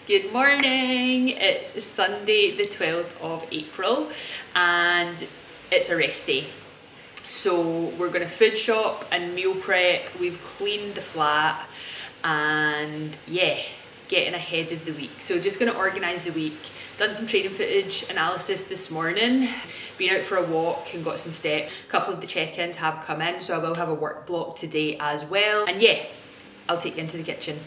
Good morning, it's Sunday the 12th of April and it's a rest day. So we're going to food shop and meal prep, we've cleaned the flat and yeah, getting ahead of the week. So just going to organise the week. Done some training footage analysis this morning, been out for a walk and got some steps. A couple of the check-ins have come in, so I will have a work block today as well. And yeah, I'll take you into the kitchen.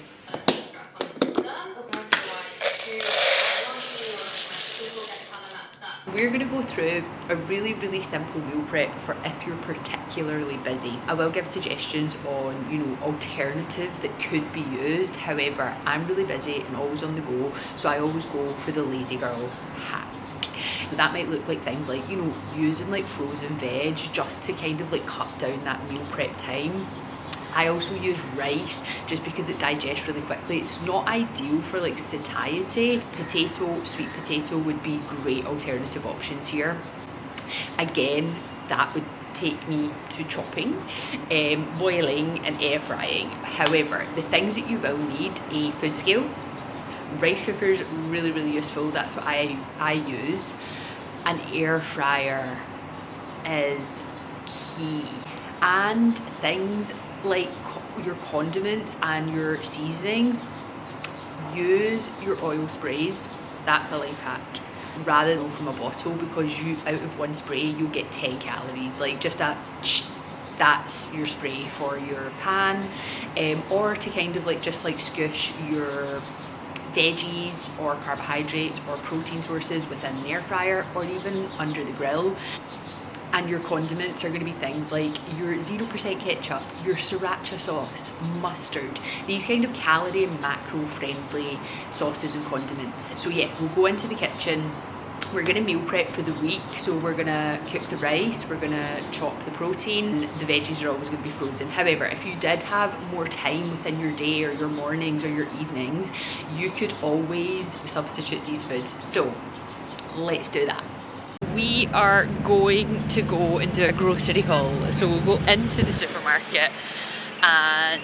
We're going to go through a really simple meal prep for if you're particularly busy. I will give suggestions on, alternatives that could be used. However, I'm really busy and always on the go, so I always go for the lazy girl hack. That might look like things like, using like frozen veg just to kind of like cut down that meal prep time. I also use rice just because it digests really quickly. It's not ideal for like satiety. Sweet potato would be great alternative options here. Again, that would take me to chopping, boiling and air frying. However, the things that you will need: a food scale, rice cooker's really useful, that's what I use. An air fryer is key, and things like your condiments and your seasonings, use your oil sprays. That's a life hack, rather than from a bottle, because out of one spray you'll get 10 calories. Like just that's your spray for your pan, or to kind of like just like squish your veggies or carbohydrates or protein sources within an air fryer or even under the grill. And your condiments are going to be things like your 0% ketchup, your sriracha sauce, mustard, these kind of calorie and macro friendly sauces and condiments. So yeah, we'll go into the kitchen. We're going to meal prep for the week, so we're going to cook the rice, we're going to chop the protein, the veggies are always going to be frozen. However, if you did have more time within your day or your mornings or your evenings, you could always substitute these foods. So let's do that. We are going to go and do a grocery haul. So we'll go into the supermarket and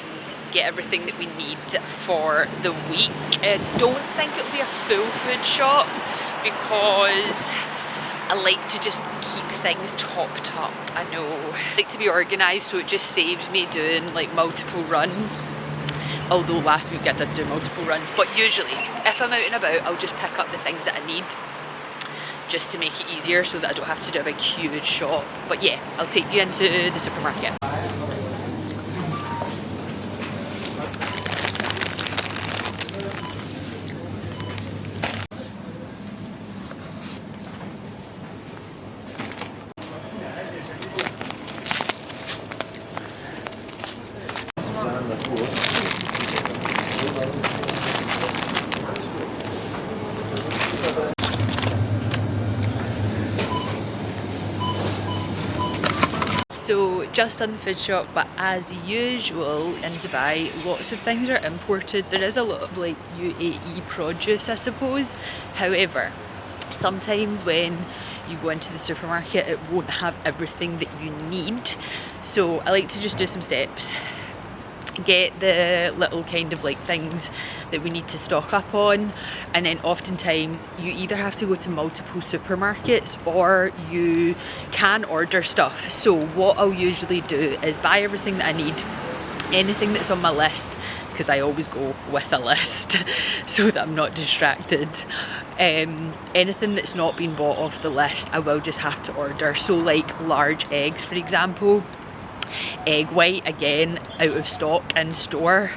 get everything that we need for the week. I don't think it'll be a full food shop because I like to just keep things topped up. I know. I like to be organised, so it just saves me doing like multiple runs. Although last week I did do multiple runs, but usually if I'm out and about, I'll just pick up the things that I need, just to make it easier so that I don't have to do a big huge shop. But yeah, I'll take you into the supermarket. So just done the food shop, but as usual in Dubai, lots of things are imported. There is a lot of like UAE produce, I suppose. However, sometimes when you go into the supermarket, it won't have everything that you need. So I like to just do some steps, get the little kind of like things that we need to stock up on, and then oftentimes you either have to go to multiple supermarkets or you can order stuff. So what I'll usually do is buy everything that I need, anything that's on my list, because I always go with a list so that I'm not distracted. Anything that's not been bought off the list, I will just have to order. So like large eggs, for example. Egg white, again, out of stock in store,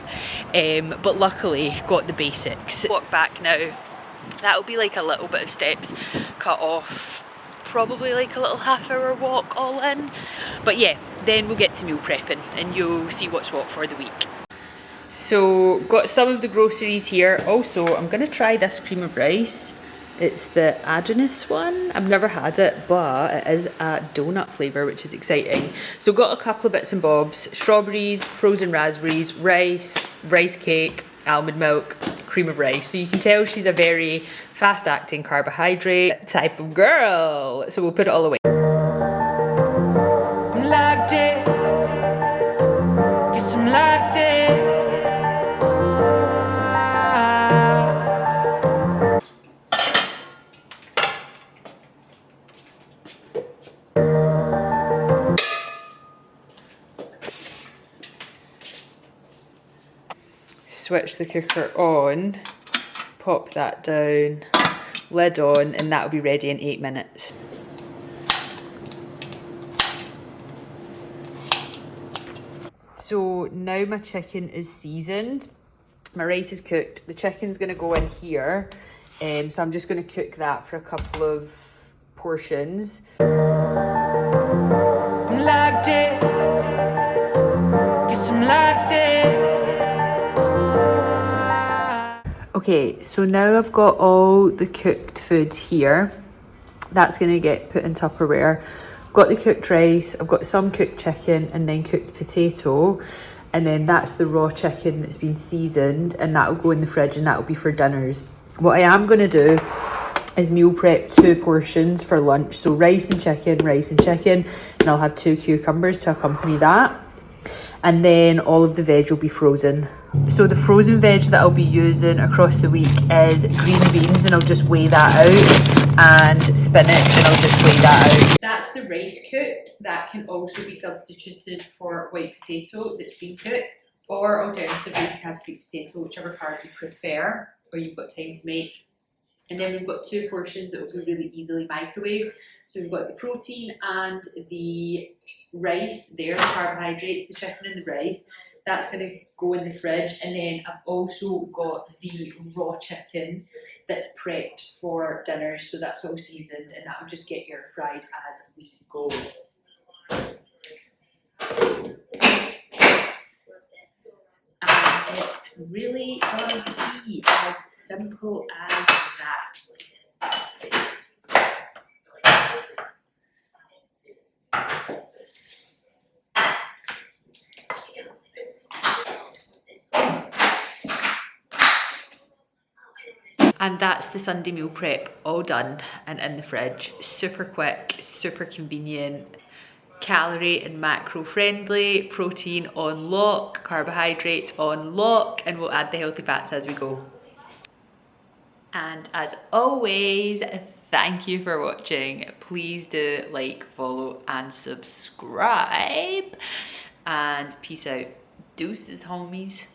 but luckily got the basics. Walk back now, that'll be like a little bit of steps cut off, probably like a little half-hour walk all in. But yeah, then we'll get to meal prepping and you'll see what's what for the week. So got some of the groceries here. Also, I'm gonna try this cream of rice. It's the Adonis one. I've never had it, but it is a donut flavour, which is exciting. So got a couple of bits and bobs: strawberries, frozen raspberries, rice cake, almond milk, cream of rice. So you can tell she's a very fast-acting carbohydrate type of girl. So we'll put it all away. switch the cooker on, pop that down, lid on, and that'll be ready in 8 minutes. So now my chicken is seasoned, my rice is cooked, the chicken's gonna go in here, so I'm just gonna cook that for a couple of portions. Okay, so now I've got all the cooked food here. That's gonna get put in Tupperware. I've got the cooked rice, I've got some cooked chicken and then cooked potato. And then that's the raw chicken that's been seasoned, and that'll go in the fridge and that'll be for dinners. What I am gonna do is meal prep 2 portions for lunch. So rice and chicken, and I'll have 2 cucumbers to accompany that. And then all of the veg will be frozen. So the frozen veg that I'll be using across the week is green beans, and I'll just weigh that out, and spinach, and I'll just weigh that out. That's the rice cooked. That can also be substituted for white potato that's been cooked, or alternatively you can have sweet potato, whichever part you prefer or you've got time to make. And then we've got 2 portions that will be really easily microwaved. So we've got the protein and the rice there, the carbohydrates, the chicken and the rice. That's going to go in the fridge. And then I've also got the raw chicken that's prepped for dinner. So that's all seasoned, and that will just get air fried as we go. And it really does be as simple as that. And that's the Sunday meal prep all done and in the fridge. Super quick, super convenient, calorie and macro friendly, protein on lock, carbohydrates on lock, and we'll add the healthy fats as we go. And as always, thank you for watching. Please do like, follow and subscribe, and peace out. Deuces, homies.